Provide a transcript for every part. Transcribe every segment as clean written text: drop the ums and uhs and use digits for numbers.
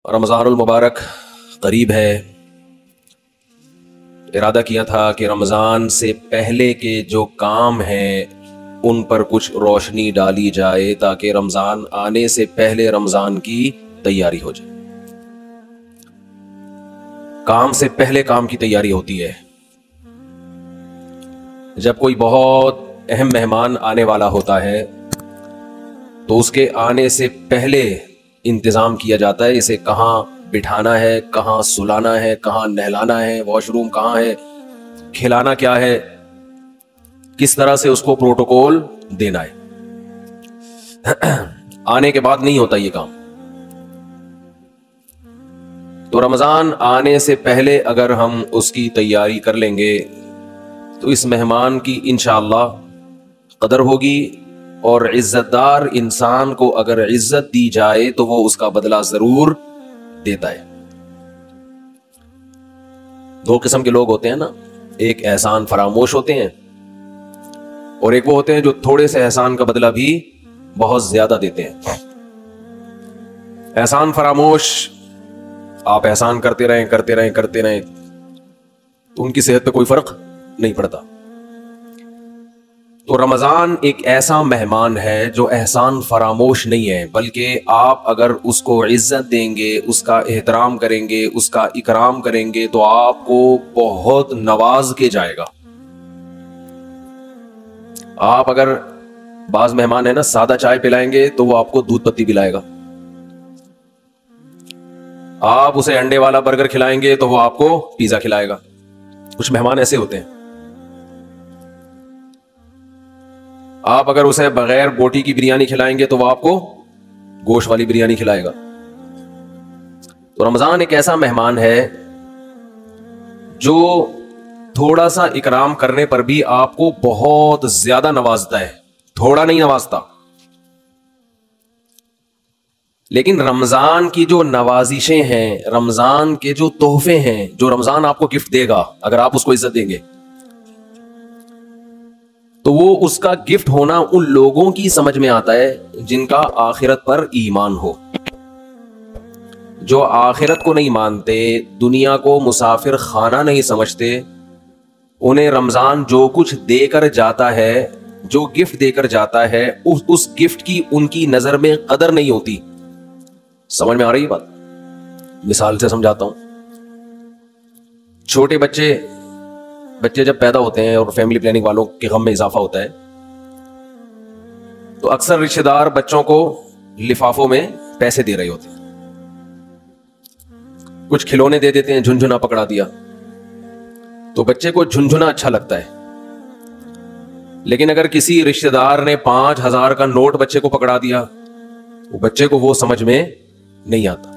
رمضان المبارک قریب ہے. ارادہ کیا تھا کہ رمضان سے پہلے کے جو کام ہیں ان پر کچھ روشنی ڈالی جائے تاکہ رمضان آنے سے پہلے رمضان کی تیاری ہو جائے. کام سے پہلے کام کی تیاری ہوتی ہے. جب کوئی بہت اہم مہمان آنے والا ہوتا ہے تو اس کے آنے سے پہلے انتظام کیا جاتا ہے. اسے کہاں بٹھانا ہے, کہاں سلانا ہے, کہاں نہلانا ہے, واش روم کہاں ہے, کھلانا کیا ہے, کس طرح سے اس کو پروٹوکول دینا ہے. آنے کے بعد نہیں ہوتا یہ کام. تو رمضان آنے سے پہلے اگر ہم اس کی تیاری کر لیں گے تو اس مہمان کی انشاءاللہ قدر ہوگی, اور عزت دار انسان کو اگر عزت دی جائے تو وہ اس کا بدلہ ضرور دیتا ہے. دو قسم کے لوگ ہوتے ہیں نا, ایک احسان فراموش ہوتے ہیں اور ایک وہ ہوتے ہیں جو تھوڑے سے احسان کا بدلہ بھی بہت زیادہ دیتے ہیں. احسان فراموش, آپ احسان کرتے رہیں تو ان کی صحت پہ کوئی فرق نہیں پڑتا. تو رمضان ایک ایسا مہمان ہے جو احسان فراموش نہیں ہے, بلکہ آپ اگر اس کو عزت دیں گے, اس کا احترام کریں گے, اس کا اکرام کریں گے تو آپ کو بہت نواز کے جائے گا. آپ اگر بعض مہمان ہے نا سادہ چائے پلائیں گے تو وہ آپ کو دودھ پتی پلائے گا. آپ اسے انڈے والا برگر کھلائیں گے تو وہ آپ کو پیزا کھلائے گا. کچھ مہمان ایسے ہوتے ہیں. آپ اگر اسے بغیر بوٹی کی بریانی کھلائیں گے تو وہ آپ کو گوشت والی بریانی کھلائے گا. تو رمضان ایک ایسا مہمان ہے جو تھوڑا سا اکرام کرنے پر بھی آپ کو بہت زیادہ نوازتا ہے, تھوڑا نہیں نوازتا. لیکن رمضان کی جو نوازشیں ہیں, رمضان کے جو تحفے ہیں, جو رمضان آپ کو گفٹ دے گا اگر آپ اس کو عزت دیں گے تو وہ اس کا گفٹ ہونا ان لوگوں کی سمجھ میں آتا ہے جن کا آخرت پر ایمان ہو. جو آخرت کو نہیں مانتے, دنیا کو مسافر خانہ نہیں سمجھتے, انہیں رمضان جو کچھ دے کر جاتا ہے, جو گفٹ دے کر جاتا ہے, اس گفٹ کی ان کی نظر میں قدر نہیں ہوتی. سمجھ میں آ رہی ہے بات؟ مثال سے سمجھاتا ہوں. چھوٹے بچے جب پیدا ہوتے ہیں اور فیملی پلاننگ والوں کے غم میں اضافہ ہوتا ہے تو اکثر رشتہ دار بچوں کو لفافوں میں پیسے دے رہے ہوتے ہیں. کچھ کھلونے دے دیتے ہیں, جھنجھنا پکڑا دیا تو بچے کو جھنجھنا اچھا لگتا ہے. لیکن اگر کسی رشتہ دار نے 5,000 کا نوٹ بچے کو پکڑا دیا وہ بچے کو وہ سمجھ میں نہیں آتا,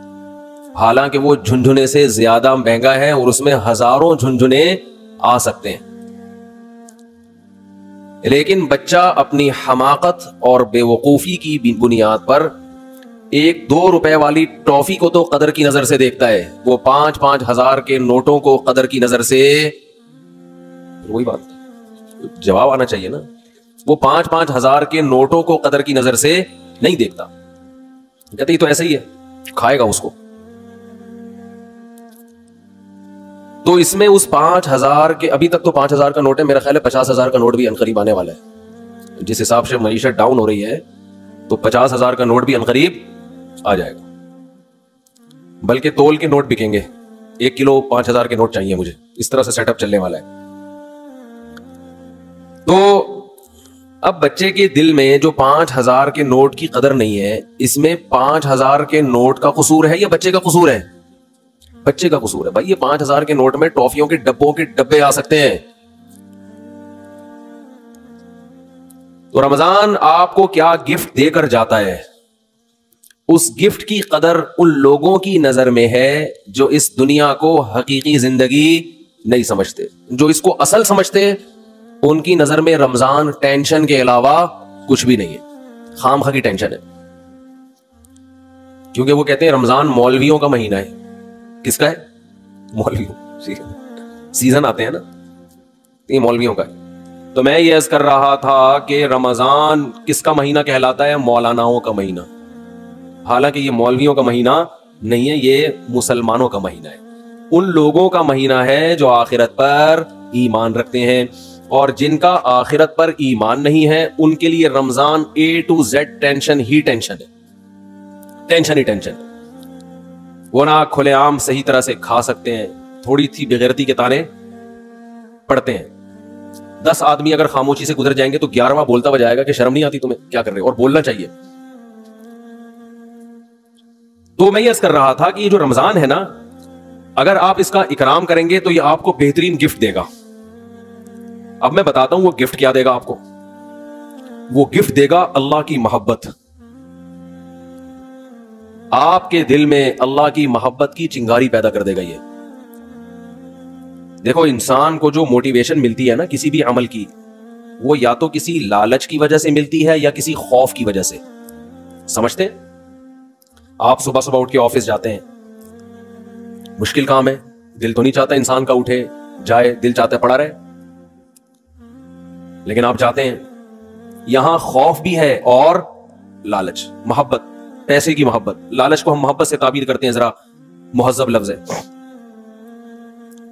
حالانکہ وہ جھنجھنے سے زیادہ مہنگا ہے اور اس میں ہزاروں جھنجھنے آ سکتے ہیں. لیکن بچہ اپنی حماقت اور بے وقوفی کی بنیاد پر 1-2 روپے والی ٹافی کو تو قدر کی نظر سے دیکھتا ہے, وہ 5,000 کے نوٹوں کو قدر کی نظر سے, وہی بات جواب آنا چاہیے نا, وہ 5,000 کے نوٹوں کو قدر کی نظر سے نہیں دیکھتا. کہتے ہی تو ایسا ہی ہے, کھائے گا اس کو. تو اس میں اس 5,000 کے, ابھی تک تو 5,000 کا نوٹ ہے, میرا خیال ہے 50,000 کا نوٹ بھی عنقریب آنے والا ہے. جس حساب سے معیشت ڈاؤن ہو رہی ہے تو 50,000 کا نوٹ بھی عنقریب آ جائے گا. بلکہ تول کے نوٹ بکیں گے, 1 کلو 5,000 کے نوٹ چاہیے مجھے, اس طرح سے سیٹ اپ چلنے والا ہے. تو اب بچے کے دل میں جو 5,000 کے نوٹ کی قدر نہیں ہے, اس میں 5,000 کے نوٹ کا قصور ہے یا بچے کا قصور ہے؟ بچے کا قصور ہے. بھائی یہ 5,000 کے نوٹ میں ٹافیوں کے ڈبوں کے ڈبے آ سکتے ہیں. تو رمضان آپ کو کیا گفٹ دے کر جاتا ہے, اس گفٹ کی قدر ان لوگوں کی نظر میں ہے جو اس دنیا کو حقیقی زندگی نہیں سمجھتے. جو اس کو اصل سمجھتے ان کی نظر میں رمضان ٹینشن کے علاوہ کچھ بھی نہیں ہے, خام خواہ کی ٹینشن ہے. کیونکہ وہ کہتے ہیں رمضان مولویوں کا مہینہ ہے. کس کا ہے؟ مولویوں. سیزن آتے ہیں نا, یہ مولویوں کا ہے. تو میں یہ عرض کر رہا تھا کہ رمضان کس کا مہینہ کہلاتا ہے؟ مولاناؤں کا مہینہ. حالانکہ یہ مولویوں کا مہینہ نہیں ہے، یہ مسلمانوں کا مہینہ ہے، ان لوگوں کا مہینہ ہے جو آخرت پر ایمان رکھتے ہیں، اور جن کا آخرت پر ایمان نہیں ہے ان کے لیے رمضان A to Z tension he tension ہے، ٹینشن ہی ٹینشن ہے۔ وہ نہ کھلے عام صحیح طرح سے کھا سکتے ہیں، تھوڑی سی بغیرتی کے تانے پڑتے ہیں۔ 10 آدمی اگر خاموشی سے گزر جائیں گے تو 11واں بولتا ہوا جائے گا کہ شرم نہیں آتی تمہیں، کیا کر رہے ہو، اور بولنا چاہیے۔ تو میں یہ عرض کر رہا تھا کہ یہ جو رمضان ہے نا، اگر آپ اس کا اکرام کریں گے تو یہ آپ کو بہترین گفٹ دے گا۔ اب میں بتاتا ہوں وہ گفٹ کیا دے گا آپ کو۔ وہ گفٹ دے گا اللہ کی محبت، آپ کے دل میں اللہ کی محبت کی چنگاری پیدا کر دے گا۔ یہ دیکھو، انسان کو جو موٹیویشن ملتی ہے نا کسی بھی عمل کی، وہ یا تو کسی لالچ کی وجہ سے ملتی ہے یا کسی خوف کی وجہ سے۔ سمجھتے ہیں؟ آپ صبح صبح اٹھ کے آفس جاتے ہیں، مشکل کام ہے، دل تو نہیں چاہتا انسان کا اٹھے جائے، دل چاہتا ہے پڑا رہے، لیکن آپ جاتے ہیں۔ یہاں خوف بھی ہے اور لالچ، محبت، پیسے کی محبت۔ لالچ کو ہم محبت سے تعبیر کرتے ہیں، ذرا مہذب لفظ ہے۔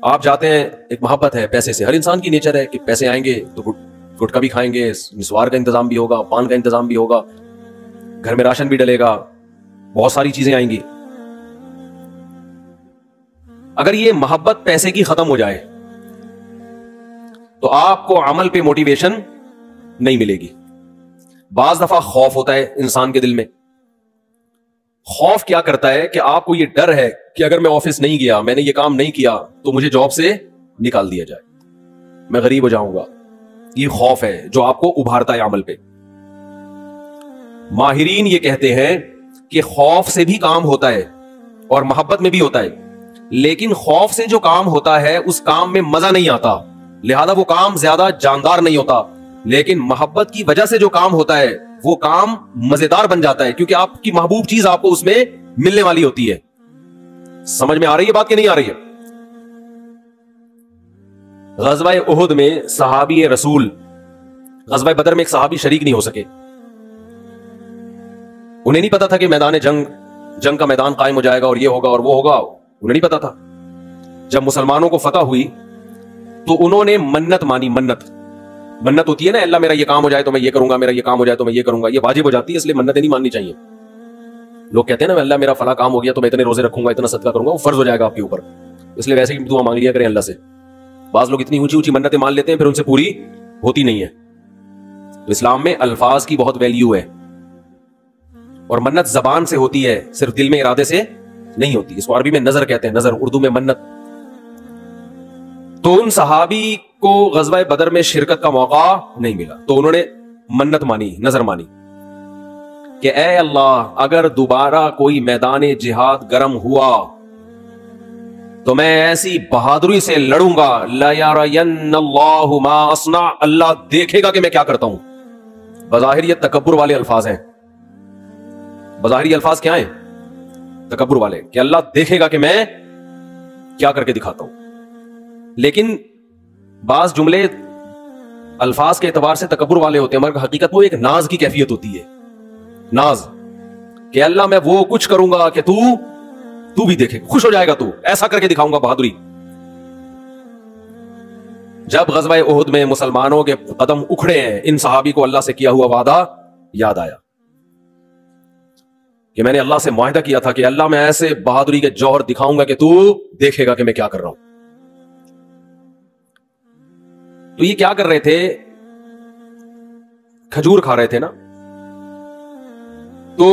آپ جاتے ہیں، ایک محبت ہے پیسے سے، ہر انسان کی نیچر ہے کہ پیسے آئیں گے تو گٹکا بھی کھائیں گے، نسوار کا انتظام بھی ہوگا، پان کا انتظام بھی ہوگا، گھر میں راشن بھی ڈلے گا، بہت ساری چیزیں آئیں گی۔ اگر یہ محبت پیسے کی ختم ہو جائے تو آپ کو عمل پہ موٹیویشن نہیں ملے گی۔ بعض دفعہ خوف ہوتا ہے انسان کے دل میں۔ خوف کیا کرتا ہے کہ آپ کو یہ ڈر ہے کہ اگر میں آفس نہیں گیا، میں نے یہ کام نہیں کیا تو مجھے جاب سے نکال دیا جائے، میں غریب ہو جاؤں گا۔ یہ خوف ہے جو آپ کو ابھارتا ہے عمل پہ۔ ماہرین یہ کہتے ہیں کہ خوف سے بھی کام ہوتا ہے اور محبت میں بھی ہوتا ہے، لیکن خوف سے جو کام ہوتا ہے اس کام میں مزہ نہیں آتا، لہذا وہ کام زیادہ جاندار نہیں ہوتا، لیکن محبت کی وجہ سے جو کام ہوتا ہے وہ کام مزیدار بن جاتا ہے، کیونکہ آپ کی محبوب چیز آپ کو اس میں ملنے والی ہوتی ہے۔ سمجھ میں آ رہی ہے بات کہ نہیں آ رہی ہے؟ غزوہ احد میں صحابی رسول، غزوہ بدر میں ایک صحابی شریک نہیں ہو سکے۔ انہیں نہیں پتا تھا کہ میدان جنگ کا میدان قائم ہو جائے گا اور یہ ہوگا اور وہ ہوگا، انہیں نہیں پتا تھا۔ جب مسلمانوں کو فتح ہوئی تو انہوں نے منت مانی۔ منت ہوتی ہے نا، اللہ میرا یہ کام ہو جائے تو میں یہ کروں گا، میرا یہ کام ہو جائے تو میں یہ کروں گا، یہ واجب ہو جاتی ہے، اس لیے منتیں نہیں ماننی چاہیے۔ لوگ کہتے ہیں نا اللہ میرا فلاں کام ہو گیا تو میں اتنے روزے رکھوں گا، اتنا صدقہ کروں گا، وہ فرض ہو جائے گا آپ کے اوپر، اس لیے ویسے ہی دعا مانگ لیا کریں اللہ سے۔ بعض لوگ اتنی اونچی اونچی منتیں مان لیتے ہیں پھر ان سے پوری ہوتی نہیں ہے۔ تو اسلام میں الفاظ کی بہت ویلیو ہے، اور منت زبان سے ہوتی ہے، صرف دل میں ارادے سے نہیں ہوتی۔ اس کو عربی میں نظر کہتے ہیں، نظر، اردو میں منت۔ تو ان صحابی کو غزوہ بدر میں شرکت کا موقع نہیں ملا، تو انہوں نے منت مانی، نظر مانی کہ اے اللہ اگر دوبارہ کوئی میدان جہاد گرم ہوا تو میں ایسی بہادری سے لڑوں گا، لَيَرَيَنَّ اللَّهُ مَا أَصْنَعُ، اللہ دیکھے گا کہ میں کیا کرتا ہوں۔ بظاہر یہ تکبر والے الفاظ ہیں، بظاہر یہ الفاظ کیا ہیں؟ تکبر والے، کہ اللہ دیکھے گا کہ میں کیا کر کے دکھاتا ہوں۔ لیکن بعض جملے الفاظ کے اعتبار سے تکبر والے ہوتے ہیں، مگر حقیقت وہ ایک ناز کی کیفیت ہوتی ہے، ناز، کہ اللہ میں وہ کچھ کروں گا کہ تو بھی دیکھے، خوش ہو جائے گا، تو ایسا کر کے دکھاؤں گا بہادری۔ جب غزوہ احد میں مسلمانوں کے قدم اکھڑے ہیں، ان صحابی کو اللہ سے کیا ہوا وعدہ یاد آیا کہ میں نے اللہ سے معاہدہ کیا تھا کہ اللہ میں ایسے بہادری کے جوہر دکھاؤں گا کہ تو دیکھے گا کہ میں کیا کر رہا ہوں۔ تو یہ کیا کر رہے تھے؟ کھجور کھا رہے تھے نا، تو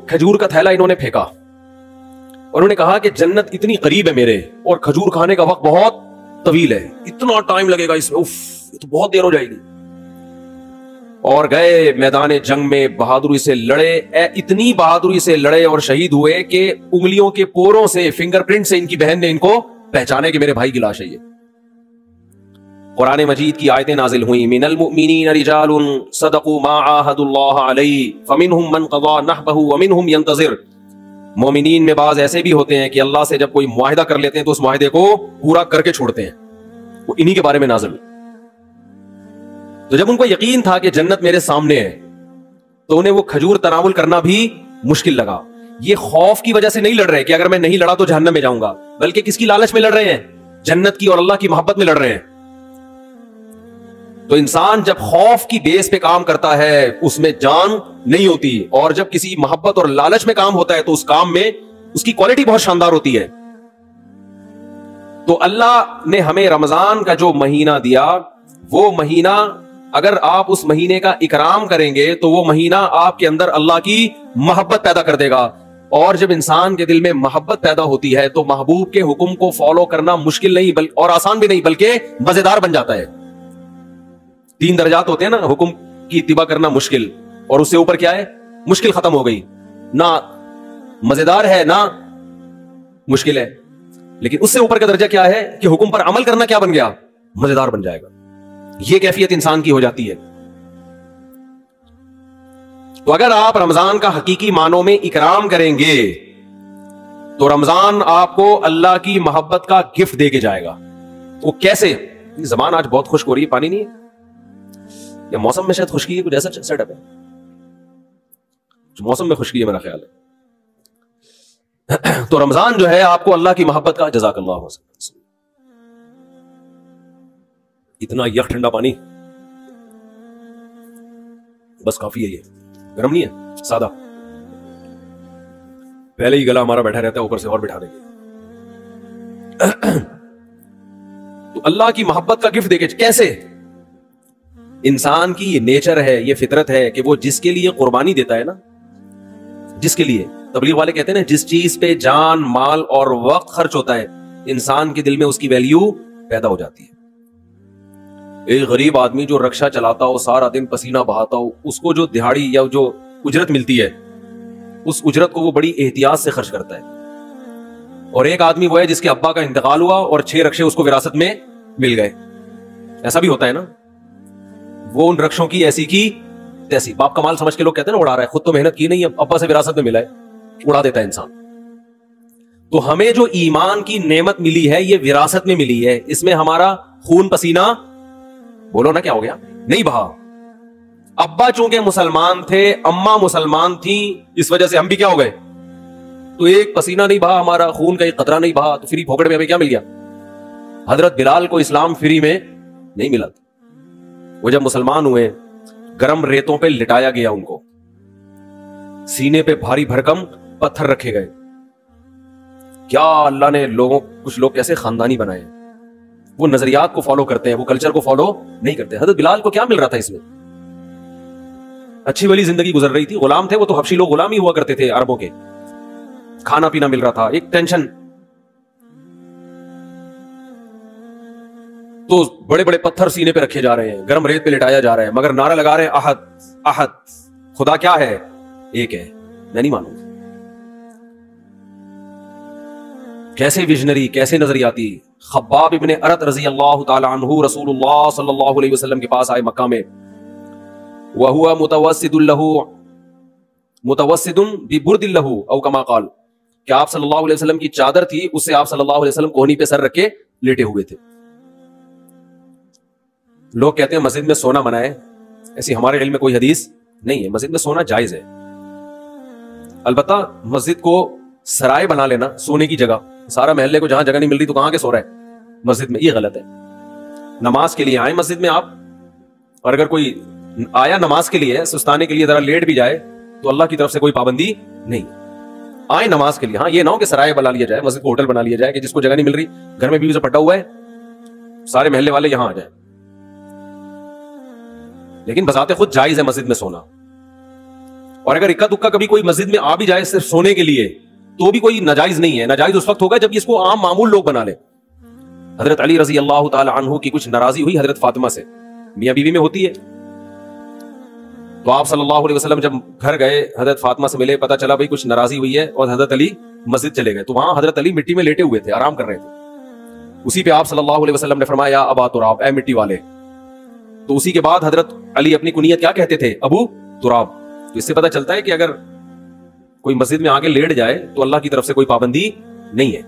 کھجور کا تھیلا انہوں نے پھینکا اور انہوں نے کہا کہ جنت اتنی قریب ہے میرے اور کھجور کھانے کا وقت بہت طویل ہے، اتنا ٹائم لگے گا اس میں، یہ تو بہت دیر ہو جائے گی۔ اور گئے میدان جنگ میں، بہادری سے لڑے، اتنی بہادری سے لڑے اور شہید ہوئے کہ انگلیوں کے پوروں سے، فنگر پرنٹ سے ان کی بہن نے ان کو پہچانے کہ میرے بھائی کی لاش ہے یہ۔ قرآن مجید کی آیتیں نازل ہوئیں، من المؤمنین رجال صدقوا ما عاہدوا اللہ علیہ فمنہم من قضى نحبہ ومنہم ینتظر۔ مومنین میں بعض ایسے بھی ہوتے ہیں کہ اللہ سے جب کوئی معاہدہ کر لیتے ہیں تو اس معاہدے کو پورا کر کے چھوڑتے ہیں، وہ انہی کے بارے میں نازل ہوئی۔ تو جب ان کو یقین تھا کہ جنت میرے سامنے ہے تو انہیں وہ کھجور تناول کرنا بھی مشکل لگا۔ یہ خوف کی وجہ سے نہیں لڑ رہے کہ اگر میں نہیں لڑا تو جہنم میں جاؤں گا، بلکہ کس کی لالچ میں لڑ رہے ہیں؟ جنت کی اور اللہ کی محبت میں لڑ رہے ہیں. تو انسان جب خوف کی بیس پہ کام کرتا ہے اس میں جان نہیں ہوتی، اور جب کسی محبت اور لالچ میں کام ہوتا ہے تو اس کام میں اس کی کوالٹی بہت شاندار ہوتی ہے. تو اللہ نے ہمیں رمضان کا جو مہینہ دیا، وہ مہینہ اگر آپ اس مہینے کا اکرام کریں گے تو وہ مہینہ آپ کے اندر اللہ کی محبت پیدا کر دے گا. اور جب انسان کے دل میں محبت پیدا ہوتی ہے تو محبوب کے حکم کو فالو کرنا مشکل نہیں اور آسان بھی نہیں بلکہ مزیدار بن جاتا ہے. 3 درجات ہوتے ہیں نا، حکم کی اتباع کرنا مشکل، اور اس سے اوپر کیا ہے؟ مشکل ختم ہو گئی، نہ مزیدار ہے نہ مشکل ہے. لیکن اس سے اوپر کا درجہ کیا ہے کہ حکم پر عمل کرنا کیا بن گیا؟ مزیدار بن جائے گا. یہ کیفیت انسان کی ہو جاتی ہے. تو اگر آپ رمضان کا حقیقی معنوں میں اکرام کریں گے تو رمضان آپ کو اللہ کی محبت کا گفٹ دے کے جائے گا. وہ کیسے؟ زبان آج بہت خشک ہو رہی ہے، پانی نہیں ہے یا موسم میں شاید خشکی ہے، کچھ ایسا سیٹ اپ ہے، موسم میں خشکی ہے میرا خیال ہے. تو رمضان جو ہے آپ کو اللہ کی محبت کا، جزاک اللہ، اتنا یک ٹھنڈا پانی بس کافی ہے. یہ گرم نہیں ہے، سادہ. پہلے ہی گلا ہمارا بیٹھا رہتا ہے، اوپر سے اور بٹھا دیں گے. تو اللہ کی محبت کا گفٹ دے کے کیسے؟ انسان کی یہ نیچر ہے، یہ فطرت ہے کہ وہ جس کے لیے قربانی دیتا ہے نا، جس کے لیے تبلیغ والے کہتے ہیں نا، جس چیز پہ جان، مال اور وقت خرچ ہوتا ہے انسان کے دل میں اس کی ویلیو پیدا ہو جاتی ہے. ایک غریب آدمی جو رکشہ چلاتا ہو، سارا دن پسینہ بہاتا ہو، اس کو جو دہاڑی یا جو اجرت ملتی ہے اس اجرت کو وہ بڑی احتیاط سے خرچ کرتا ہے. اور ایک آدمی وہ ہے جس کے ابا کا انتقال ہوا اور 6 رکشے اس کو وراثت میں مل گئے. ایسا بھی ہوتا ہے نا، وہ ان رکشوں کی ایسی کی تیسی، باپ کا مال سمجھ کے لوگ کہتے ہیں نا اڑا رہا ہے، خود تو محنت کی نہیں، ابا سے وراثت میں ملا ہے، اڑا دیتا ہے انسان. تو ہمیں جو ایمان کی نعمت ملی ہے یہ وراثت میں ملی ہے، اس میں ہمارا خون پسینہ، بولو نا کیا ہو گیا، نہیں بہا. ابا چونکہ مسلمان تھے، اماں مسلمان تھیں، اس وجہ سے ہم بھی کیا ہو گئے. تو ایک پسینہ نہیں بہا ہمارا، خون کا ایک قطرہ نہیں بہا، تو فری پھوکڑ میں ہمیں کیا مل گیا؟ حضرت بلال کو اسلام فری میں نہیں ملا تھا. وہ جب مسلمان ہوئے گرم ریتوں پہ لٹایا گیا، ان کو سینے پہ بھاری بھرکم پتھر رکھے گئے. کیا اللہ نے کچھ لوگ کیسے خاندانی بنائے، وہ نظریات کو فالو کرتے ہیں، وہ کلچر کو فالو نہیں کرتے. حضرت بلال کو کیا مل رہا تھا؟ اس میں اچھی والی زندگی گزر رہی تھی، غلام تھے وہ، تو حبشی لوگ غلام ہی ہوا کرتے تھے عربوں کے. کھانا پینا مل رہا تھا، ایک ٹینشن. تو بڑے بڑے پتھر سینے پہ رکھے جا رہے ہیں، گرم ریت پہ لٹایا جا رہا ہے، مگر نعرہ لگا رہے ہیں احد احد، خدا کیا ہے؟ ایک ہے، میں نہیں مانوں. کیسے ویژنری، کیسے نظریاتی. خباب ابن ارت رضی اللہ تعالی عنہ رسول اللہ صلی اللہ علیہ وسلم کے پاس آئے مکہ میں، وہو متوسد ببرد لہ او کما قال، کہ آپ صلی اللہ علیہ وسلم کی چادر تھی، اس سے آپ صلی اللہ علیہ وسلم کوہنی پہ سر رکھ کے لیٹے ہوئے تھے. لوگ کہتے ہیں مسجد میں سونا منع ہے، ایسی ہمارے علم میں کوئی حدیث نہیں ہے. مسجد میں سونا جائز ہے، البتہ مسجد کو سرائے بنا لینا سونے کی جگہ، سارا محلے کو جہاں جگہ نہیں مل رہی تو کہاں کے سو رہا ہے مسجد میں، یہ غلط ہے. نماز کے لیے آئیں مسجد میں آپ، اور اگر کوئی آیا نماز کے لیے سستانے کے لیے ذرا لیٹ بھی جائے تو اللہ کی طرف سے کوئی پابندی نہیں. آئیں نماز کے لیے. ہاں یہ نہ ہو کہ سرائے بنا لیا جائے، مسجد کو ہوٹل بنا لیا جائے کہ جس کو جگہ نہیں مل رہی، گھر میں بیوی سے پٹا ہوا ہے، سارے محلے والے یہاں آ جائیں. لیکن بذات خود جائز ہے مسجد میں سونا. اور اگر اکا دکا کبھی کوئی مسجد میں آ بھی جائے صرف سونے کے لیے تو بھی کوئی ناجائز نہیں ہے. ناجائز اس وقت ہوگا جب اس کو عام معمول لوگ بنا لے. حضرت علی رضی اللہ تعالی عنہ کی کچھ ناراضی ہوئی حضرت فاطمہ سے، میاں بیوی میں ہوتی ہے. تو آپ صلی اللہ علیہ وسلم جب گھر گئے، حضرت فاطمہ سے ملے، پتا چلا بھائی کچھ ناراضی ہوئی ہے، اور حضرت علی مسجد چلے گئے. تو وہاں حضرت علی مٹی میں لیٹے ہوئے تھے، آرام کر رہے تھے. اسی پہ آپ صلی اللہ علیہ وسلم نے فرمایا ابا تراب، اے مٹی والے. تو اسی کے بعد حضرت علی اپنی کنیت کیا کہتے تھے؟ ابو تراب. تو اس سے پتا چلتا ہے کہ اگر کوئی مسجد میں آگے لیٹ جائے تو اللہ کی طرف سے کوئی پابندی نہیں ہے.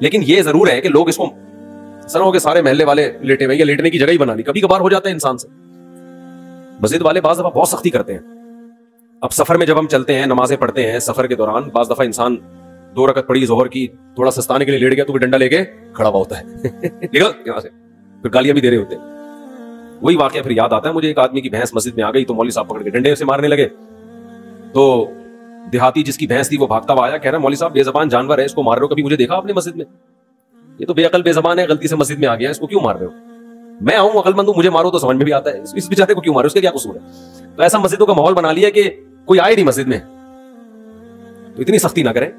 لیکن یہ ضرور ہے کہ لوگ اس کو سنو کہ سارے محلے والے لیٹے ہوئے، یا لیٹنے کی جگہ ہی بنا لی. کبھی کبھار ہو جاتا ہے انسان سے. مسجد والے بعض دفعہ بہت سختی کرتے ہیں. اب سفر میں جب ہم چلتے ہیں, نمازیں پڑھتے ہیں, سفر کے دوران بعض دفعہ انسان 2 رکعت پڑھی ظہر کی, تھوڑا سستانے کے لیے لیٹ گیا تو وہ ڈنڈا لے کے کھڑا ہوا ہوتا ہے نکل یہاں سے, پھر گالیاں بھی دے رہے ہوتے ہیں. وہی واقعہ پھر یاد آتا ہے مجھے, ایک آدمی کی بھینس مسجد میں آ گئی تو مولوی صاحب پکڑ کے ڈنڈے سے مارنے لگے. تو دیہاتی جس کی بھینس تھی وہ بھاگتا ہوا آیا, کہہ رہا مولوی صاحب بے زبان جانور ہے, اس کو مار رہے ہو, کبھی مجھے دیکھا آپ نے مسجد میں؟ یہ تو بے عقل بے زبان ہے, غلطی سے مسجد میں آ گیا, اس کو کیوں مار رہے ہو؟ میں آؤں عقل مند ہوں, مجھے مارو تو سمجھ میں بھی آتا ہے, اس بیچارے کو کیوں مارو, اس کا کیا قصور ہے؟ تو ایسا مسجدوں کا ماحول بنا لیا کہ کوئی آئے نہیں مسجد میں, تو اتنی سختی نہ کریں.